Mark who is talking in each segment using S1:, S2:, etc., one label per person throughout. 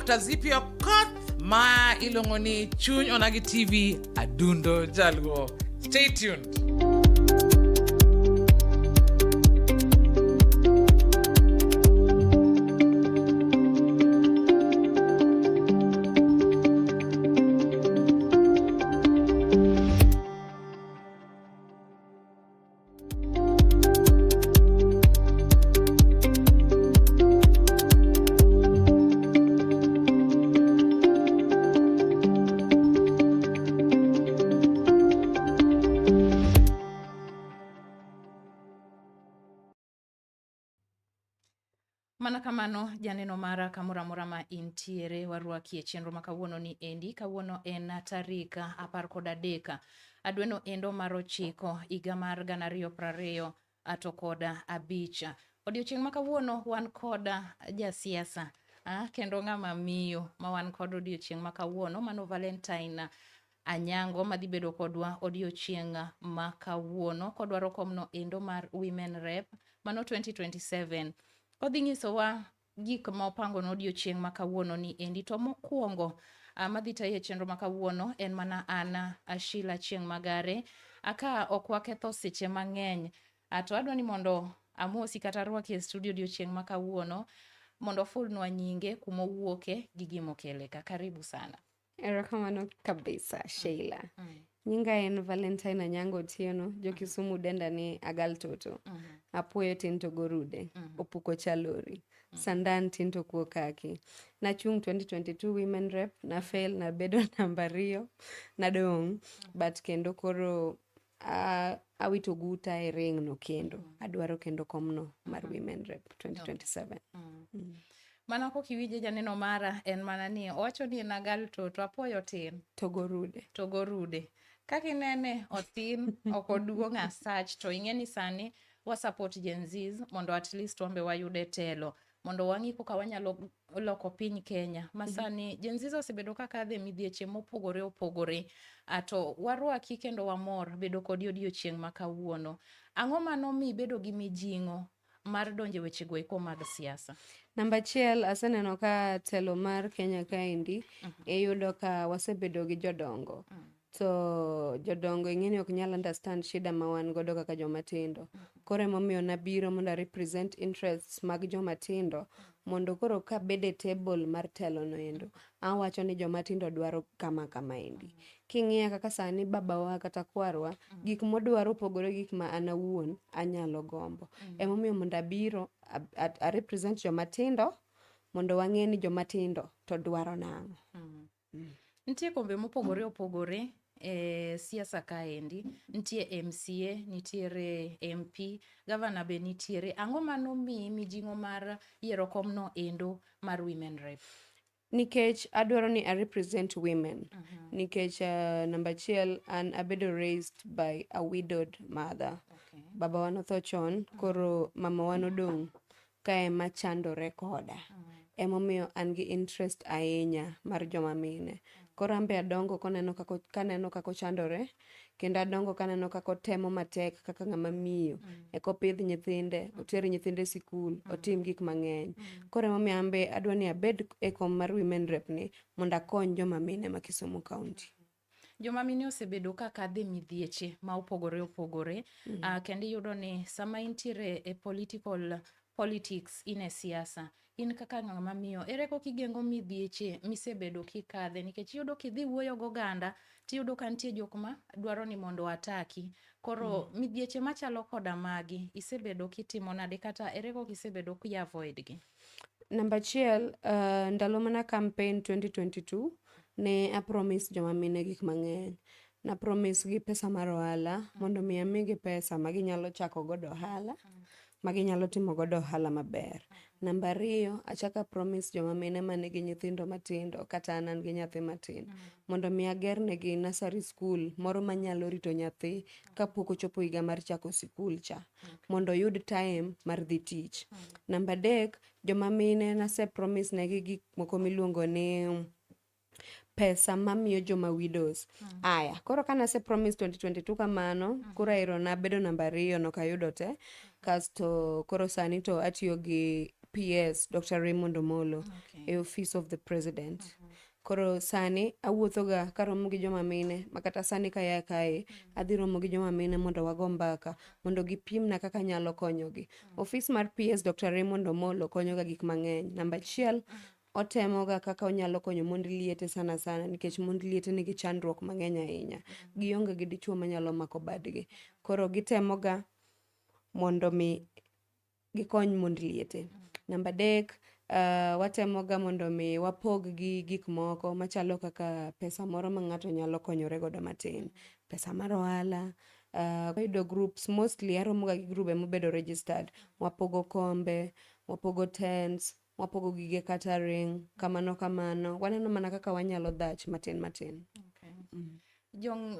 S1: after Zipio Koth ma ilongoni Chuny Onagi TV adundo jalgo. Stay tuned.
S2: Mana kamano janeno mara kamora mora ma intiere warwaki e chenro ma kawuono ni endi. Kawuono en tarika 13 adweno endo mar 9 higa mar 2025. Odiochieng' ma kawuono wan koda jasiasa kendo ng'ama miyo ma wan kod odiochieng' ma kawuono mano Valentine Anyango madhi bedo kodwa odiochieng' ma kawuono kodwaro komno endo mar Women Rep mano 2027. Odhi nyisowa gik ma opango no odiochieng' ma kawuono ni endi. To mokwongo madhi tayo chenro ma kawuono en mana an Ashila Chieng' Magare. Aka ok waketho seche mang'eny to adwani mondo amosi kata rwaki e studio odiochieng' ma kawuono mondo fulnwa nyinge kuma owuoke gi gimokele ka. Karibu sana.
S3: Erokamano kabisa Sheila. Nyinga en Valentine Anyango Otieno, jo Kisumu denda ni Agal Toto. Apuoyo tinto gorude, opuko chalori. Sandan tinto kuokaki. Na chung 2022 Women Rep, na fail, na bedo namba 2, na dong. But kendo koro awito guta e ring no kendo. Adwaro kendo komno mar Women Rep 2027.
S2: Mana kokiwije janeno mara en mana ni owacho ni en Agal Toto, apuoyo tin. Togorude. Kakinene othin okoduong' as such to ing'eni sani wa support Gen Zs mondo at least wambe wayude telo mondo wang'i kaka wanyalo loko piny Kenya. Masani Gen Zs osebedo kakadhe midhieche mopogore opogore. To warwaki kendo wamor bedo kodi odiochieng' ma kawuono. Ang'o mano mi bedo gi mijing'o mar donje weche go eko mag siasa?
S3: Namba 1 aseneno ka telo mar Kenya kaendi yudo ka wasebedo gi jodongo. So jodongo ing'eni ok nyal understand shida ma wan godo kaka jomatindo. Koro emomiyo nabiro mondo represent interests mag jomatindo mondo koro ka bede table mar telo no endo. Awacho ni jomatindo dwaro kama endi. King'iya kaka sani babawa kata kwarwa gik modwaro pogore gik ma an awuon anyalo gombo. Emomiyo mondo abiro a represent jomatindo mondo wang'e ni jomatindo to dwaro nang'o.
S2: Nitie kombe mopogore opogore siasa kaendi. Nitie MCA, nitiere MP, gavana be nitiere. Ang'o mano mi mijing'o mar yiero komno endo mar Women Rep?
S3: Nikech adwaro ni I represent women. Nikech namba 1 an abedo raised by a widowed mother. Baba wa notho chon, koro mama wa nodong' ka ema chandore koda. Emomiyo an gi interest ahinya mar joma mine. Koro ambe adongo kaneno kako chandore, kendo adongo kaneno kako temo matek kaka ng'ama miyo. Eko pidh nyithinde, oter nyithinde sikul, otim gik mang'eny. Koro emomiyo ambe adwani abed e kom mar Women Rep ni mondo akony joma mine ma Kisumu County.
S2: Joma mine osebedo ka kadhe midhieche ma opogore opogore. Kendo iyudo ni sama intiere e politics in e siasa, in kaka ng'ama miyo, ere kaka igengo midhieche misebedo kikadhe? Nikech iyudo kidhi wuoyo goganda tiyudo ka nitie jok ma dwaro ni mondo ataki. Koro midhieche machalo koda magi isebedo kitimo nade kata ere kaka isebedo ki avoid gi?
S3: Namba 1 ndalo mana campaign 2022 ne a promise joma mine gik mang'eny. Na promise gi pesa mar ohala mondo mi amigi pesa maginyalo chako godo ohala, maginyalo timo godo ohala maber. Namba 2 achaka promise joma mine manigi nyithindo matindo kata an gi nyathi matin mondo mi agernegi nursery school moro manyalo rito nyathi kapok ochopo higa mar chako sikul cha mondo yud time mar dhi tich. Namba 3 joma mine nase promise negi gik moko miluongo ni pesa mamiyo joma widows. Koro kanase promise 2022 kamano, koro ero na bedo namba 2 no kayudo te. Kasto koro sani to atiyo gi PS Dr. Raymond Omolo e office of the president. Koro sani awuothoga karomo gi joma mine makata sani kaya kae adhi romo gi joma mine mondo wago mbaka mondo gipimna kaka nyalo konyogi. Office mar PS Dr. Raymond Omolo konyoga gik mang'eny. Namba achiel, otemoga kaka onyalo konyo mond liete sana nikech mond liete nigi chandruok mang'eny ahinya. Gionge gi dichuo manyalo mako badgi. Koro gitemoga mondo mi gikony mond liete. Namba adek, watemoga mondo mi wapog gi gik moko machalo kaka pesa moro ma ng'ato nyalo konyore godo matin. Pesa mar ohala, wayudo groups, mostly aromoga gi grube mobedo registered. Wapogo kombe, wapogo tents, wapogo gige catering, kamano. Waneno mana kaka wanyalo dhach matin.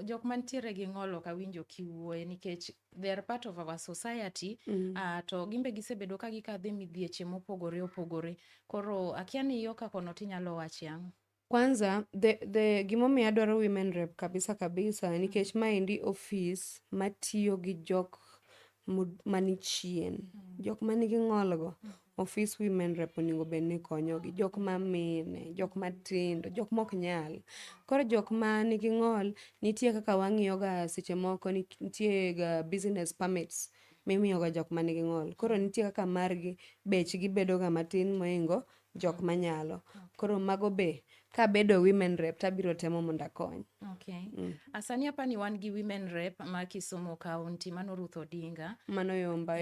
S2: Jok mantiere gi ng'ol ok awinjo kiwuoye nikech they are part of our society. To gimbe gisebedo ka gikadhe midhieche mopogore opogore. Koro akia ni yo ka kono tinyalo wachi ang'o?
S3: Kwanza, the gimomiyo adwaro women rep kabisa nikech maendi office matiyo gi jok manichien. Jok manigi ng'olgo. Office women rep onego bed ni konyogi. Jok mamine, jok matindo, jok mok nyal. Koro jok manigi ng'ol nitie kaka wang'iyoga seche moko, nitie ga business permits mimiyoga jok manigi ng'ol. Koro nitie kaka margi bechgi bedoga matin moingo jok manyalo. Koro mago be kabedo women rep tabiro temo mondo akony.
S2: Asani apani wan gi women rep ma Kisumu County, mano Ruth Odinga.
S3: Mano yomba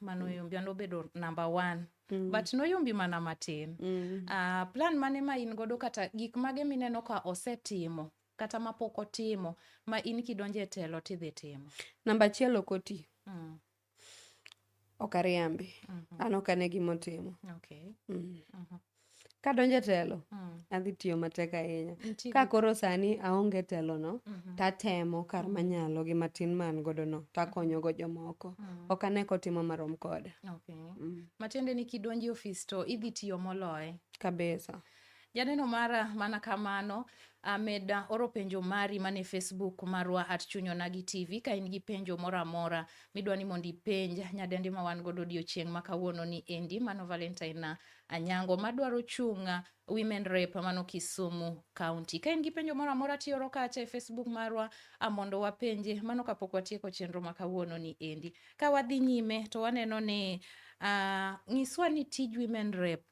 S2: mano yombi nobedo number 1. But noyombi mana matin. Plan mane ma in godo kata gik mage mineno ka osetimo kata mapok otimo ma in kidonje e telo tidhi timo?
S3: Namba achiel okoti. Ok ariambi. An ok ane gimotimo. Kadonje telo, adhi tiyo matek ahinya. Ka koro sani aonge telo no, tatemo kar manyalo gi matin man godo no, takonyo go jomoko. Ok ane kotimo marom koda.
S2: Matiende ni kidonji office to idhi tiyo moloye.
S3: Kabisa.
S2: Janeno mara mana kamano, Ahmed oro penjo mari mane Facebook marwa @chunyonagi TV. Ka in gi penjo mora mora midwa ni mondi penj nyadendi ma wan godo odiochieng' ma kawuono ni endi, mano Valentine Anyango madwaro chunga women rep mano Kisumu County. Ka in gi penjo mora mora tioro kacha e Facebook marwa mondo wapenje, mano kapok watieko chenro ma kawuono ni endi. Ka wadhi nyime to waneno ni ng'iswa ni tij women rep,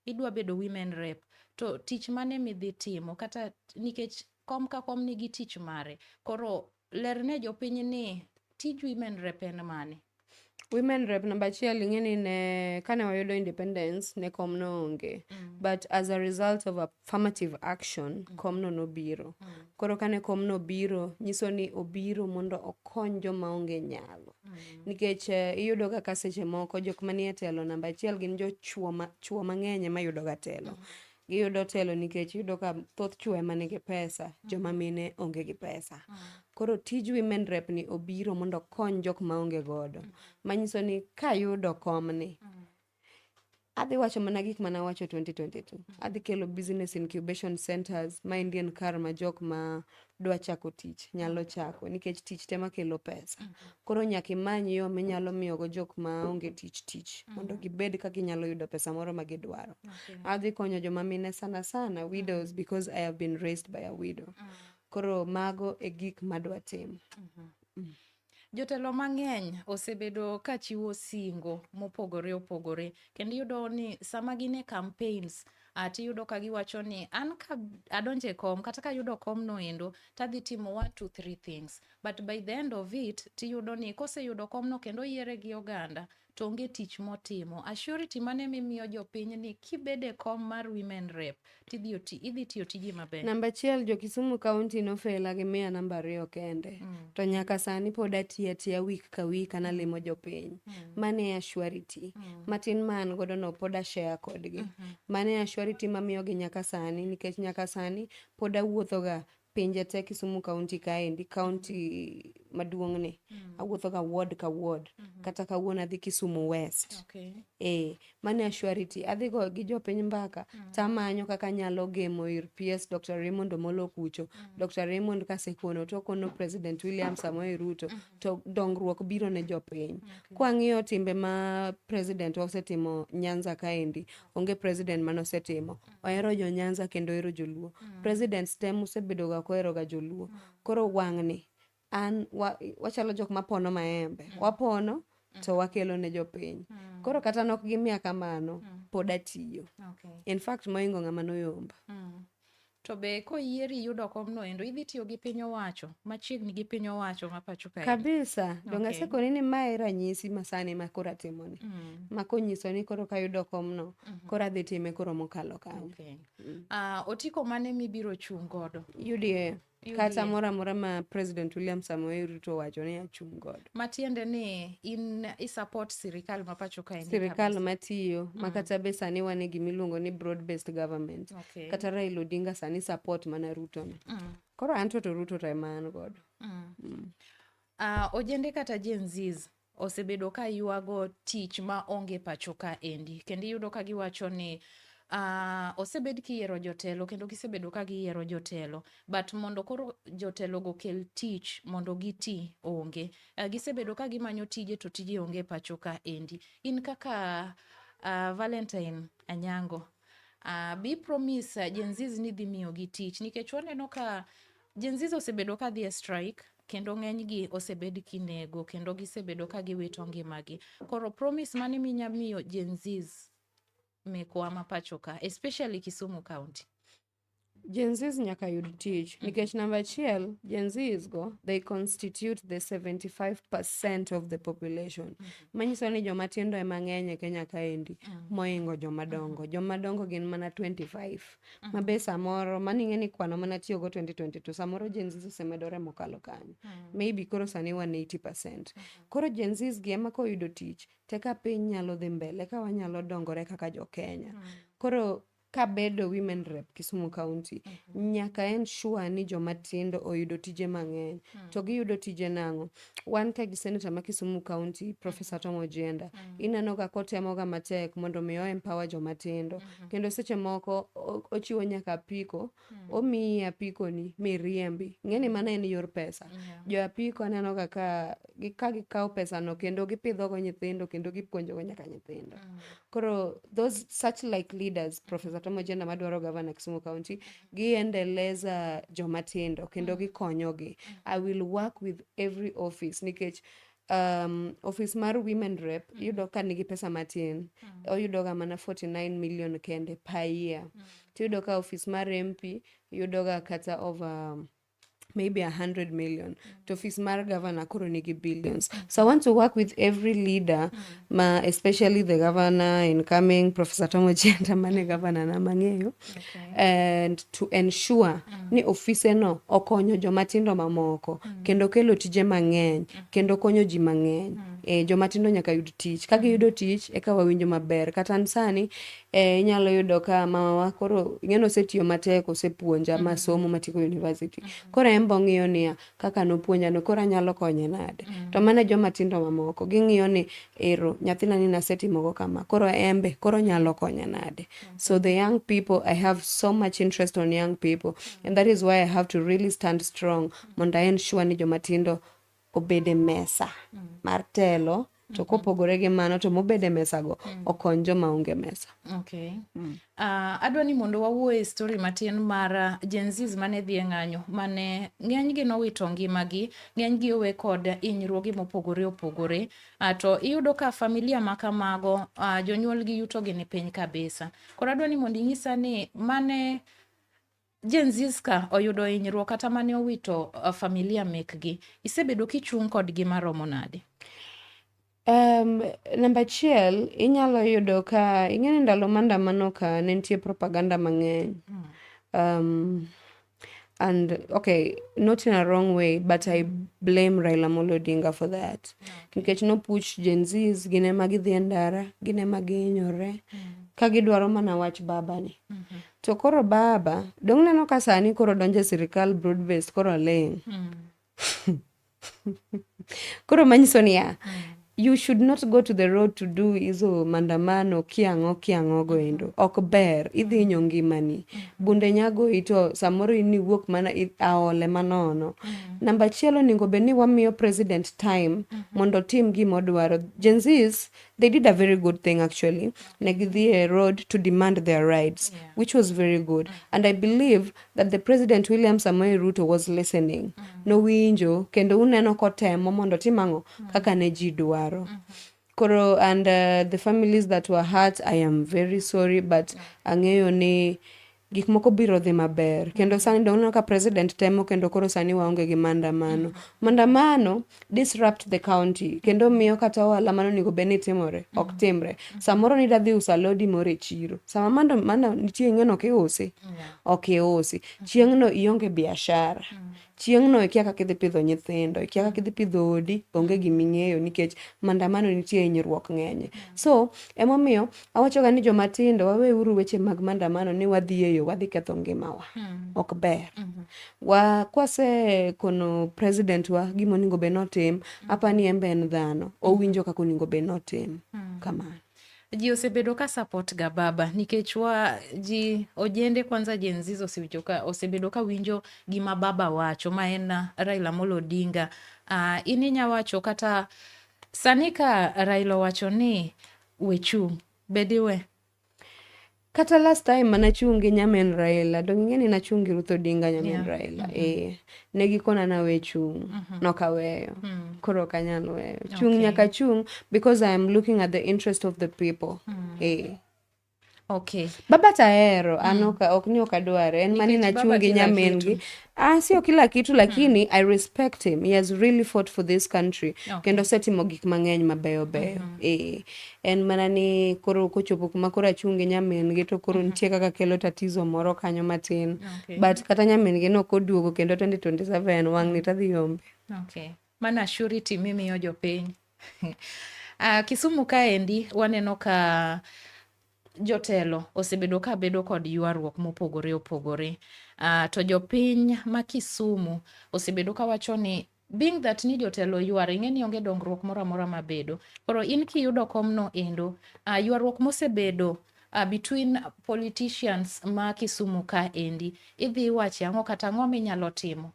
S2: idwa bedo women rep, to tich mane midhi timo kata nikech kom ka kom nigi tich mare. Koro lerne jopiny ni tij women rep en mane?
S3: Women rep namba achiel ing'eni ne kane wayudo independence ne kom no onge. But as a result of affirmative action, kom no nobiro. Koro kane kom no biro, nyiso ni obiro mondo okony joma onge nyalo. Nikech iyudo kaka seche moko jok manie telo namba achiel gin chuo mang'eny ma yudo ga telo. Giyudo telo nikech iyudo ka thoth chwo ema nigi pesa, joma mine onge gi pesa. Koro tij women rep ni obiro mondo kony jok ma onge godo. Manyiso ni kayudo kom ni, adhi wacho mana gik mana wacho 2022. Adhi kelo business incubation centers ma Indian Karma jok ma dwa chako tich nyalo chako nikech tich tema kelo pesa. Koro nyaka imany yo minyalo miyogo jok ma onge tich mondo gibed ka ginyalo yudo pesa moro ma gidwaro. Adhi konyo joma mine sana widows because I have been raised by a widow. Koro mago e gik madwa timo.
S2: Jotelo mang'eny osebedo ka chiwo singo mopogore opogore. Kendo iyudo ni sama gine campaigns, tiyudo ka giwacho ni an ka adonje kom kata ka yudo kom no endo tadhi timo 1 2 3 things. But by the end of it tiyudo ni kose yudo kom no kendo yiere gi oganda to onge tich motimo. Assurity mane mimiyo jopiny ni kibede kom mar women rep idhi tiyo tiji maber?
S3: Namba achiel jo Kisumu County nofela gi miya namba 2 kende. To nyaka sani pod atiya week ka week analimo jopiny. Mane assurity. Matin man godo no pod ashare kodgi. Mane assurity mamiyo gi nyaka sani nikech nyaka sani pod awuotho ga pinje te Kisumu County kaendi, county maduong' ni awuotho ga ward ka ward kata kawuono adhi Kisumu West. Mane Surety adhi go gi jopiny mbaka tamanyo kaka nyalo gemo ir PS Dr. Raymond Omolo kucho. Dr. Raymond kasekono to kono President William Samoei Ruto to dongruok biro ne jopiny. Kwang'iyo timbe ma president osetimo Nyanza kaendi, onge president manosetimo. Ohero jo Nyanza kendo ohero joluo. President stem osebedo ga kohero ga joluo. Koro wang'ni an wachalo jok mapono maembe. Wapono to wakelo ne jopiny. Koro kata nok gimiya kamano pod atiyo. In fact moingo ng'ama noyomba.
S2: To be koyieri yudo komno endo idhi tiyo gi piny owacho machiegni gi piny owacho ma pacho kae?
S3: Kabisa. Donga sekoni ni mae ranyisi masani ma koro atimoni. Ma konyiso ni koro kayudo komno koro adhi time koro mokalo kanyo.
S2: Otiko mane mibiro chung' godo?
S3: UDA. Kata mora mora ma President William Samoei Ruto wacho ni achung' godo.
S2: Matiende ni in support sirikal ma pacho kae?
S3: Sirikal matiyo makata be sani wane gimiluongo ni broad based government. Kata Raila Odinga sani support mana Ruto no. Koro anto to Ruto to ema an godo.
S2: Ojende kata Gen Zs osebedo ka yuago tich ma onge pacho ka endi. Kendo yudo ka giwacho ni osebed kiyiero jotelo kendo gisebedo ka giyiero jotelo, but mondo koro jotelo go kel tich mondo giti onge. Gisebedo ka gimanyo tije to tije onge pacho ka endi. In kaka Valentine Anyango, bi promise Gen Zs ni dhi miyo gi tich, nikech waneno ka Gen Zs osebedo ka dhi e strike kendo ng'enygi osebed kinego kendo gisebedo ka giwito ngimagi. Koro promise mane minya miyo Gen Zs mekwa mapacho ka, especially Kisumu County?
S3: Gen Zs nyaka yud tich. Nikech number achiel, Gen Zs go, they constitute the 75% of the population. Manyiso ni joma tindo ema ng'eny e Kenya kaendi moingo joma dongo. Joma dongo gin mana 25. Mabe samoro maning'e ni kwano mana tiyo go 2022. Samoro Gen Zs osemedore mokalo kanyo. Maybe koro sani 180%. Koro Gen Zs gi ema koyudo tich, teka piny nyalo dhi mbele ka wanyalo dongore kaka jo Kenya. Koro kabedo women rep Kisumu County, nyaka ensure ni joma tindo oyudo tije mang'eny. To giyudo tije nang'o? Wan ka gi senator ma Kisumu County, Professor Tom Ojienda, ineno ga kotemo ga matek mondo mi o empower joma tindo. Kendo seche moko ochiwo nyaka apiko, omiyi apiko ni miriembi. Ng'eni mana en yor pesa. Jo apiko aneno ga ka gikawo pesa no kendo gipidho go nyithindo kendo gipuonjo go nyaka nyithindo. Koro those such like leaders, Professor Tom Ojienda madwaro governor Kisumu County, giendeleza joma tindo kendo gikonyogi. I will work with every office nikech office mar women rep yudo ka nigi pesa matin. Oyudo ga mana 49 million kende per year. Tuyudo ka office mar MP yudo ga kata over maybe 100 million. To office mar governor koro nigi billions. So I want to work with every leader, especially the governor incoming, Professor Tom Ojienda mane governor na mang'eyo, and to ensure ni office no okonyo joma tindo mamoko kendo kelo tije mang'eny kendo konyo ji mang'eny. Joma tindo nyaka yud tich. Ka giyudo tich eka wawinjo maber. Kata sani inyalo yudo ka mama wa koro ng'eno osetiyo matek, osepuonja masomo matiko university. Koro embo ng'iyo niya kaka nopuonja no koro anyalo konye nade. To mana joma tindo mamoko ging'iyo ni ero nyathina ni nasetimo go kama, koro embe koro nyalo konye nade. So the young people, I have so much interest on young people, and that is why I have to really stand strong mondo ensure ni joma tindo obede mesa mar telo. To kopogore gi mano to mobede mesa go okony joma onge mesa.
S2: Adwa ni mondo wawuoye story matin mar Gen Zs mane dhi e ng'anyo mane ng'enygi nowito ngimagi, ng'enygi owe kod hinyruoge mopogore opogore. To iyudo ka familia makamago jonyuolgi yutogi ni piny kabisa. Koro adwa ni mondo inyisa ni mane Gen Zs ka oyudo hinyruok kata mane owito familia mekgi, isebedo kichung' kodgi maromo nade?
S3: Number achiel, inyalo yudo ka ing'eni ndalo mandamano ka ne nitie propaganda mang'eny. And okay, not in a wrong way, but I blame Raila Amolo Odinga for that. Nikech nopuch Gen Zs gine ma gidhi e ndara, gine ma gihinyore ka gidwaro mana wach baba ni. To koro baba, dong' neno ka sani koro donje sirikal broad based koro ling. Koro manyiso niya, you should not go to the road to do hizo mandamano kiang'o goendo. Ok ber, idhi hinyo ngimani. Bunde nyago ito samoro iwuok mana aole manono. Namba achiel onego bed ni wamiyo president time mondo tim gimodwaro. Gen Zs, they did a very good thing actually. Negidhi a road to demand their rights, which was very good. And I believe that the President William Samoei Ruto was listening. No winjo, kendo uneno kotemo mondo timang'o kaka ne ji dwaro. Koro, and the families that were hurt, I am very sorry, but ang'eyo ni gik moko biro dhi maber. Kendo sani dongo ka president temo kendo koro sani waonge gi mandamano. Mandamano disrupt the county. Kendo miyo kata ohala mano nigo beni timore, ok timre. Samoro ni dadhi usa lodi moro e chiro. Sama manda nitie ng'eno kiusi, ok iusi. Chieng'no ionge biashara. Chieng'no ikia kaka idhi pidho nyithindo, ikia kaka idhi pidho odi, onge giming'eyo nikech mandamano nitie hinyruok ng'enye. So, emomiyo awachoga ni jomatindo waweuru weche mag mandamano ni wadhieyo, wadhi ketho ngimawa. Ok ber. Kwase kono president wa gimonego be notim, apani embe en dhano, owinjo kaka onego be notim. Kamano.
S2: Ji osebedo ka support ga baba nikech ji ojende kwanza Gen Z osebedo ka winjo gima baba wacho ma en Raila Amolo Odinga. Ininya wacho kata sani ka Raila wacho ni wechung bediwe.
S3: Kata last time manachungi nyamen Raila, dong'ingeni nachungi Ruth Odinga nyamen Raila. Negikona na wechung, nokaweyo. Koro kanyal weyo. Chung nyaka chung because I am looking at the interest of the people.
S2: Okay.
S3: Baba tahero, ok ni okadware. En mani nachungi nyamengi. Sio kila kitu lakini I respect him. He has really fought for this country. Kendo setimo gik mang'eny mabeyo beyo. En mana ni koro kochopo kuma koro achungi nyamengi to koro nitie kaka kelo tatizo moro kanyo matin. But kata nyamengi no koduogo kendo 2027 wang' ni tadhi yombe.
S2: Okay. Mana surety mimi yo jopiny. Kisumu kaendi waneno ka jotelo osebedo ka bedo kod ywaruok mopogore opogore. To jopiny ma Kisumu osebedo ka wacho ni being that ni jotelo ywar, ing'eni onge dongruok moro amora mabedo. Koro in kiyudo komno endo, ywaruok mosebedo between politicians ma Kisumu ka endi, idhi wache ang'o kata ang'o minyalo timo?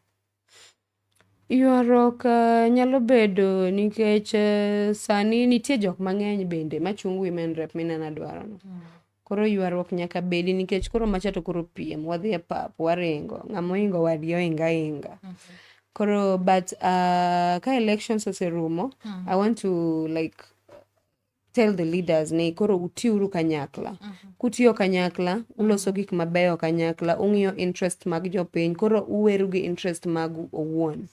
S3: Ywaruok nyalo bedo nikech sani nitie jok mang'eny bende machung women rep minena dwaro no. Koro ywaruok nyaka bedi nikech koro macha to koro piem, wadhi e pap, waringo, ng'amo ingo wadi oinga. Koro but ka elections oserumo, I want to like tell the leaders ni koro utiuru kanyakla. Kutiyo kanyakla, uloso gik mabeyo kanyakla, ung'iyo interest mag jopiny, koro uweru gi interest mag owuon.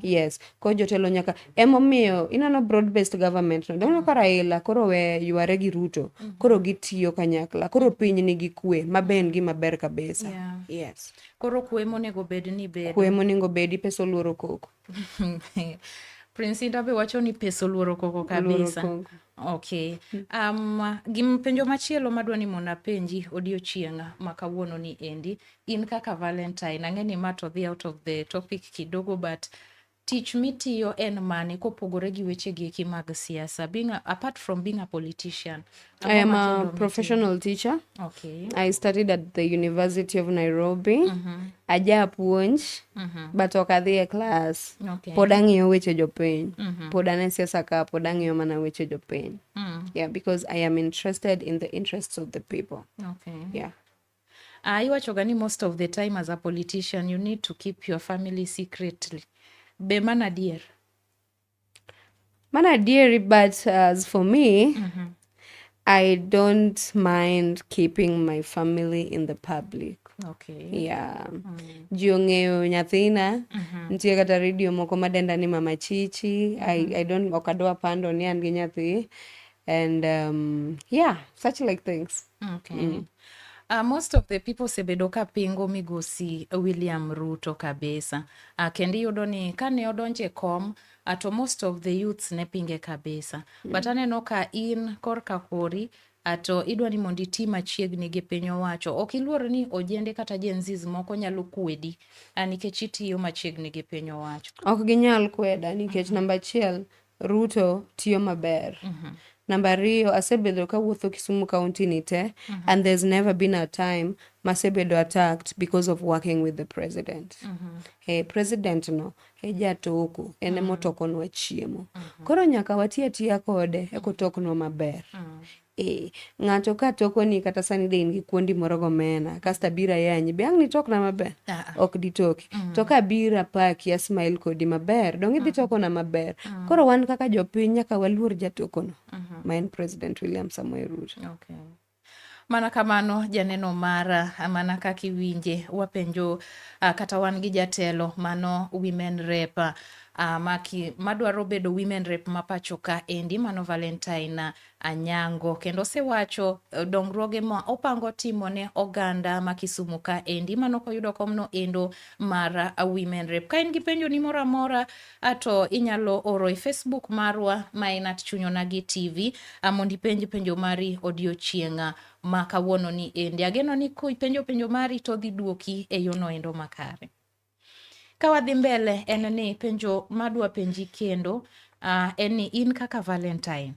S3: Yes, ko jotelo nyaka emomiyo inano broad based government no. Dongo ka Raila koro we yware gi Ruto, koro gitiyo kanyakla, koro piny nigi kwe, maben gi maber kabisa. Yes.
S2: Koro kwe monego bed ni bedo.
S3: Kwe monego bedi peso luoro koko.
S2: Prince Inda be wacho ni peso luoro koko kabisa. Okay. Gimpenjo machielo madwa ni mona penji odiochienga makawuono ni endi, in kaka Valentine, ang'eni ma to dhi out of the topic kidogo, but tich mitiyo en mane kopogore gi weche gi mag siasa, apart from being a politician?
S3: I am a professional teacher.
S2: Okay.
S3: I studied at the University of Nairobi. Aja puonj, but okadhi e class.
S2: Okay.
S3: Pod ang'iyo weche jopiny. Pod ane siasa ka, pod ang'iyo mana weche jopiny. Yeah, because I am interested in the interests of the people.
S2: Okay.
S3: Yeah.
S2: Iwachoga ni most of the time as a politician, you need to keep your family secretly. Be mana dier?
S3: Mana dier, but as for me, I don't mind keeping my family in the public.
S2: Okay.
S3: Yeah. Ji ong'eyo nyathina, nitie kata radio moko madenda ni Mama Chichi. I don't okadwa pando ni an gi nyathi. And yeah, such like things.
S2: Okay. Most of the people sebedo ka pingo migosi William Ruto kabisa. Kendi yudo ni kane odonje kom, to most of the youths ne pinge kabisa. But aneno ka in korka kori, to idwa ni mondo iti machiegni gi piny owacho. Ok iluor ni ojende kata jenzis moko nyalo kwedi nikech itiyo machiegni gi piny owacho.
S3: Ok ginyal kweda nikech namba achiel Ruto tiyo maber. Namba ariyo, asebedo kawuotho Kisumu County ni te, and there's never been a time masebedo attacked because of working with the president. President no, jatoko, ene motokonwa chiemo. Koro nyaka watii atiya kode, ekotoknwa maber. Ng'ato ka tokoni kata sani de in gi kuondi moro gomena, kasta bira yanyi, be ang' ni tokna maber? Ok di toki. To ka bira paki, asmail kodi maber, dong idhi tokona maber. Koro wan kaka jopiny nyaka waluor jatokono. Ma en President William Samoei Ruto.
S2: Okay. Mana kamano janeno mara, mana kaka iwinje, wapenjo kata wan gi jatelo mano women rep, madwaro bedo women rep mapacho ka endi, mano Valentine Anyango, kendo sewacho dongruoge ma opango timo ne oganda ma Kisumu ka endi, mano koyudo komno endo mar women rep. Ka in gi penjo ni mora mora, ato inyalo oro e Facebook marwa ma en @chunyonagi TV, mondi penjo mari odiochienga ma kawuono ni endi. Ageno ni penjo mari to dhi duoki e yono endo makare. Kawadhi mbele en ni penjo madwa penji kendo en ni in kaka Valentine.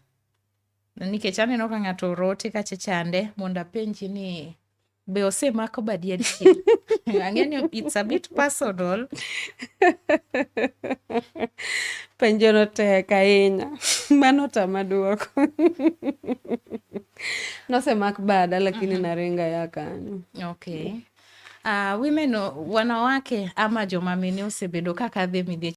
S2: Nikech aneno ka ng'ato rote kacha chande monda penji ni be osemako badi adier. Ang'eni it's a bit personal.
S3: Penjo no tek ahinya. Mano tama duoko. Nosemak bada lakini naringa ya kanyo.
S2: Okay. Women wanawake ama joma mine osebedo kaka dhi midhi